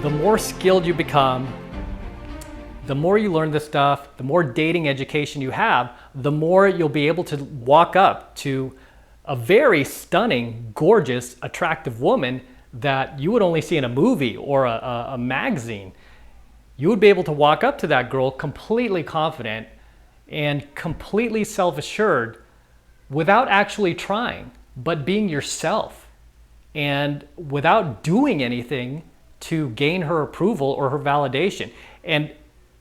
the more skilled you become, the more you learn this stuff, the more dating education you have, the more you'll be able to walk up to a very stunning, gorgeous, attractive woman that you would only see in a movie or a magazine. You would be able to walk up to that girl completely confident and completely self-assured without actually trying, but being yourself and without doing anything to gain her approval or her validation. And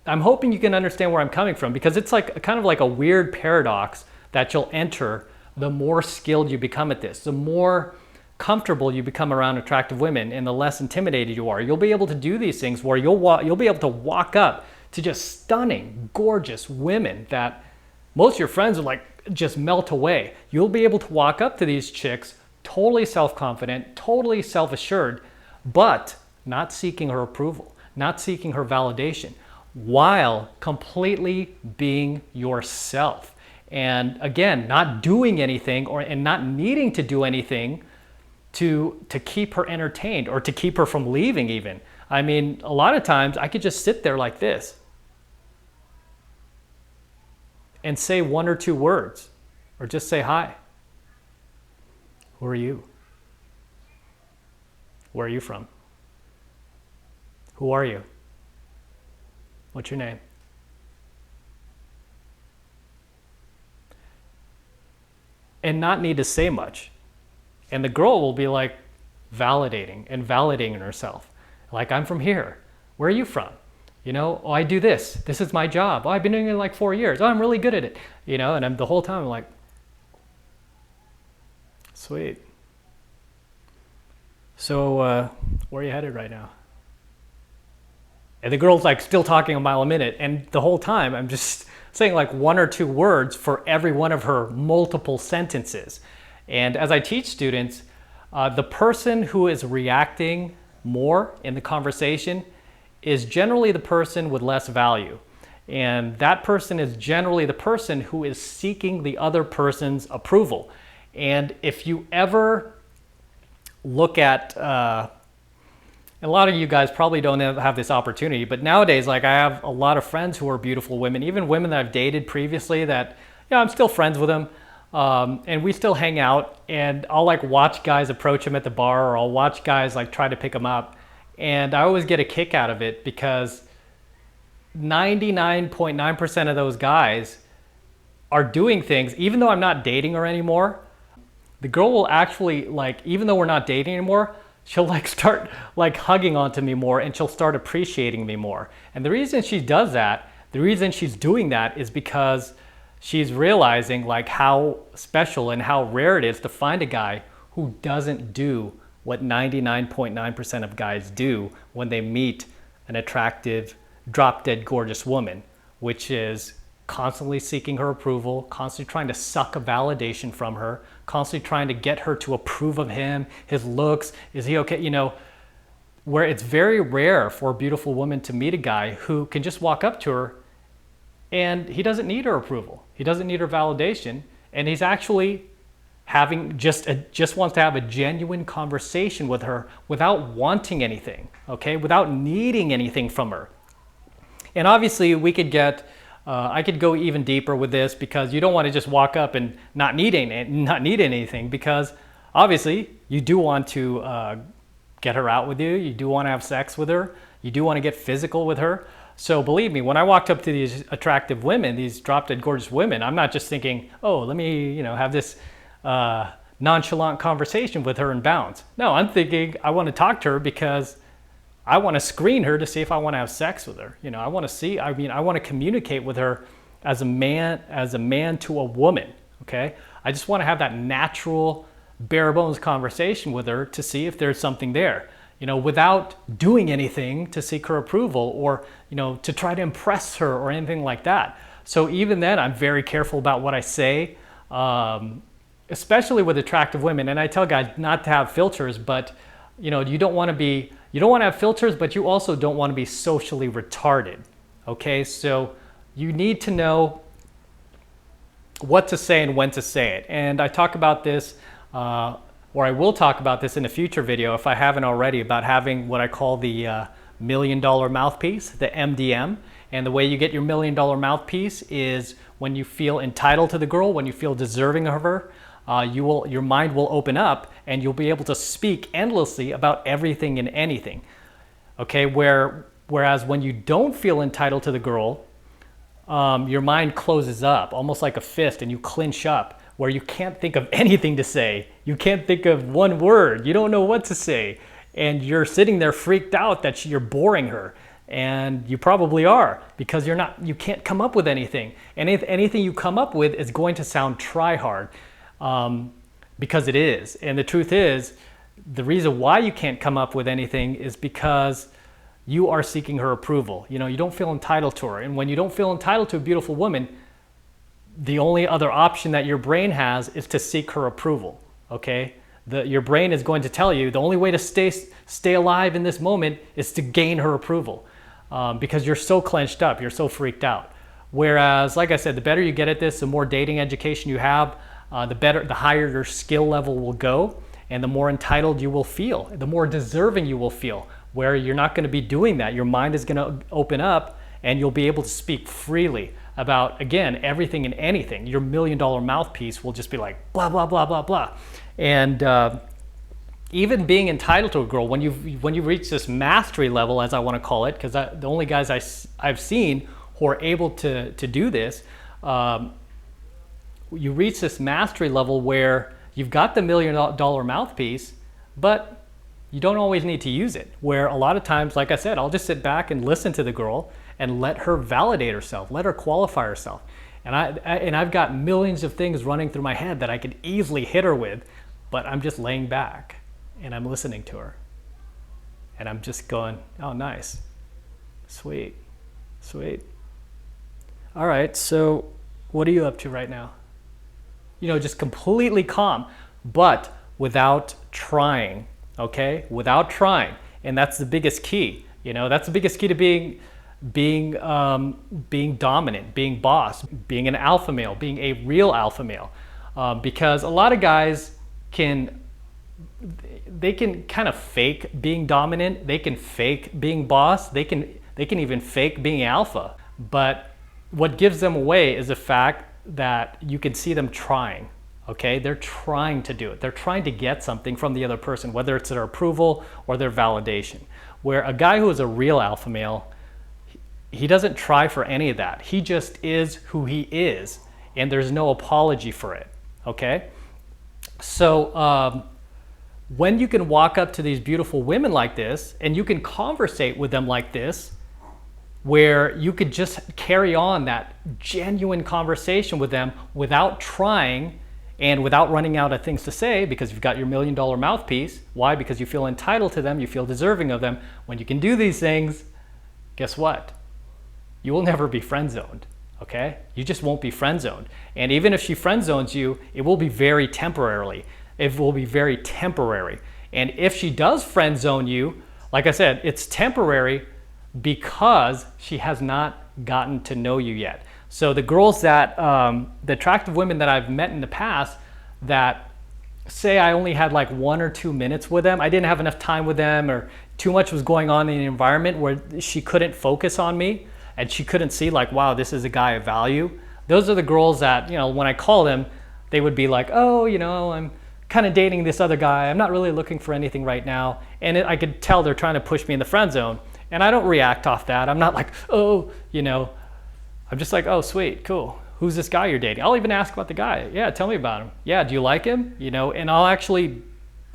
I'm hoping you can understand where I'm coming from, because it's like kind of like a weird paradox that you'll enter the more skilled you become at this. The more comfortable you become around attractive women and the less intimidated you are. You'll be able to do these things where you'll be able to walk up to just stunning, gorgeous women that most of your friends would like just melt away. You'll be able to walk up to these chicks totally self-confident, totally self-assured, but not seeking her approval, not seeking her validation, while completely being yourself. And again, not doing anything and not needing to do anything to keep her entertained or to keep her from leaving even. I mean, a lot of times I could just sit there like this and say one or two words, or just say hi. Who are you? Where are you from? Who are you? What's your name? And not need to say much. And the girl will be like validating herself. Like, I'm from here. Where are you from? You know, oh, I do this. This is my job. Oh, I've been doing it like 4 years. Oh, I'm really good at it. You know, and the whole time I'm like, sweet. So where are you headed right now? And the girl's like still talking a mile a minute. And the whole time I'm just saying like one or two words for every one of her multiple sentences. And as I teach students, the person who is reacting more in the conversation is generally the person with less value. And that person is generally the person who is seeking the other person's approval. And if you ever look at, a lot of you guys probably don't have this opportunity, but nowadays, like, I have a lot of friends who are beautiful women, even women that I've dated previously that, you know, I'm still friends with them. And we still hang out, and I'll like watch guys approach them at the bar, or I'll watch guys like try to pick them up. And I always get a kick out of it because 99.9% of those guys are doing things, even though I'm not dating her anymore, the girl will actually, like, even though we're not dating anymore, she'll like start like hugging onto me more, and she'll start appreciating me more. And the reason she does that, the reason she's doing that is because she's realizing like how special and how rare it is to find a guy who doesn't do what 99.9% of guys do when they meet an attractive, drop-dead gorgeous woman, which is constantly seeking her approval, constantly trying to suck a validation from her, constantly trying to get her to approve of him, his looks, is he okay, you know, where it's very rare for a beautiful woman to meet a guy who can just walk up to her and he doesn't need her approval. He doesn't need her validation. And he's actually having just wants to have a genuine conversation with her without wanting anything, okay? Without needing anything from her. And obviously we could get, I could go even deeper with this, because you don't want to just walk up and not need anything, because obviously you do want to get her out with you. You do want to have sex with her. You do want to get physical with her. So believe me, when I walked up to these attractive women, these drop-dead gorgeous women, I'm not just thinking, oh, let me, you know, have this nonchalant conversation with her and bounce. No, I'm thinking I want to talk to her because I want to screen her to see if I want to have sex with her. You know, I want to communicate with her as a man to a woman, okay? I just want to have that natural, bare bones conversation with her to see if there's something there. You know, without doing anything to seek her approval or, you know, to try to impress her or anything like that. So even then, I'm very careful about what I say, especially with attractive women. And I tell guys not to have filters, but, you know, you don't want to have filters, but you also don't want to be socially retarded. Okay, so you need to know what to say and when to say it. And I talk about this, or I will talk about this in a future video if I haven't already, about having what I call the $1 million mouthpiece, the MDM. And the way you get your $1 million mouthpiece is when you feel entitled to the girl, when you feel deserving of her, your mind will open up and you'll be able to speak endlessly about everything and anything. Okay, whereas when you don't feel entitled to the girl, your mind closes up, almost like a fist, and you clinch up, where you can't think of anything to say. You can't think of one word. You don't know what to say. And you're sitting there freaked out that you're boring her. And you probably are, because you can't come up with anything. And if anything you come up with is going to sound try hard, because it is. And the truth is, the reason why you can't come up with anything is because you are seeking her approval. You know, you don't feel entitled to her. And when you don't feel entitled to a beautiful woman, the only other option that your brain has is to seek her approval, okay? Your brain is going to tell you the only way to stay alive in this moment is to gain her approval, because you're so clenched up, you're so freaked out. Whereas, like I said, the better you get at this, the more dating education you have, the higher your skill level will go, and the more entitled you will feel, the more deserving you will feel, where you're not going to be doing that. Your mind is going to open up and you'll be able to speak freely about, again, everything and anything. Your $1 million mouthpiece will just be like blah, blah, blah, blah, blah. And even being entitled to a girl, when you reach this mastery level, as I want to call it, because the only guys I've seen who are able to do this, you reach this mastery level where you've got the $1 million mouthpiece, but you don't always need to use it. Where a lot of times, like I said, I'll just sit back and listen to the girl and let her validate herself, let her qualify herself. And I've got millions of things running through my head that I could easily hit her with, but I'm just laying back and I'm listening to her. And I'm just going, oh, nice, sweet, sweet. All right, so what are you up to right now? You know, just completely calm, but without trying, okay? Without trying. And that's the biggest key. You know, that's the biggest key to being dominant, being boss, being an alpha male, being a real alpha male. Because a lot of guys can kind of fake being dominant. They can fake being boss. They can even fake being alpha. But what gives them away is the fact that you can see them trying. Okay, they're trying to do it. They're trying to get something from the other person, whether it's their approval or their validation. Where a guy who is a real alpha male, he doesn't try for any of that. He just is who he is, and there's no apology for it, okay? So when you can walk up to these beautiful women like this, and you can conversate with them like this, where you could just carry on that genuine conversation with them without trying and without running out of things to say, because you've got your $1 million mouthpiece. Why? Because you feel entitled to them, you feel deserving of them. When you can do these things, guess what? You will never be friend zoned, okay? You just won't be friend zoned. And even if she friend zones you, it will be very temporarily. It will be very temporary. And if she does friend zone you, like I said, it's temporary because she has not gotten to know you yet. So the girls that, the attractive women that I've met in the past that say I only had like 1 or 2 minutes with them, I didn't have enough time with them, or too much was going on in the environment where she couldn't focus on me and she couldn't see like, wow, this is a guy of value. Those are the girls that, you know, when I call them, they would be like, oh, you know, I'm kind of dating this other guy. I'm not really looking for anything right now. And I could tell they're trying to push me in the friend zone. And I don't react off that. I'm not like, oh, you know, I'm just like, oh, sweet, cool. Who's this guy you're dating? I'll even ask about the guy. Yeah, tell me about him. Yeah, do you like him? You know, and I'll actually,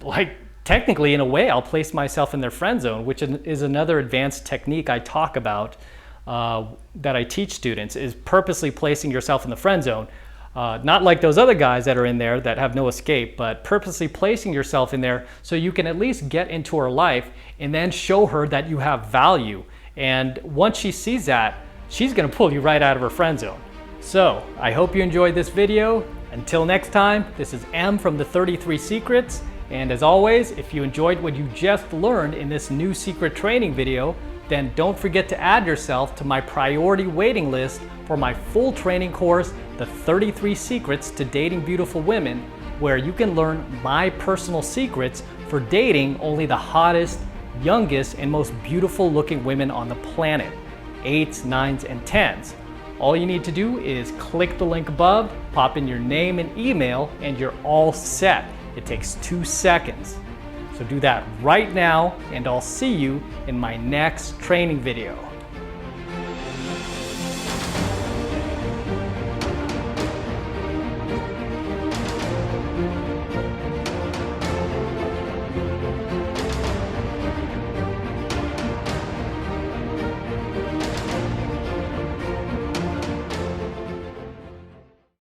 like, technically, in a way, I'll place myself in their friend zone, which is another advanced technique I talk about that I teach students, is purposely placing yourself in the friend zone. Not like those other guys that are in there that have no escape, but purposely placing yourself in there so you can at least get into her life and then show her that you have value. And once she sees that, she's gonna pull you right out of her friend zone. So I hope you enjoyed this video. Until next time, this is M from the 33 Secrets. And as always, if you enjoyed what you just learned in this new secret training video, then don't forget to add yourself to my priority waiting list for my full training course, The 33 Secrets to Dating Beautiful Women, where you can learn my personal secrets for dating only the hottest, youngest and most beautiful looking women on the planet, 8s, 9s, and 10s. All you need to do is click the link above, pop in your name and email, and you're all set. It takes 2 seconds. So do that right now, and I'll see you in my next training video.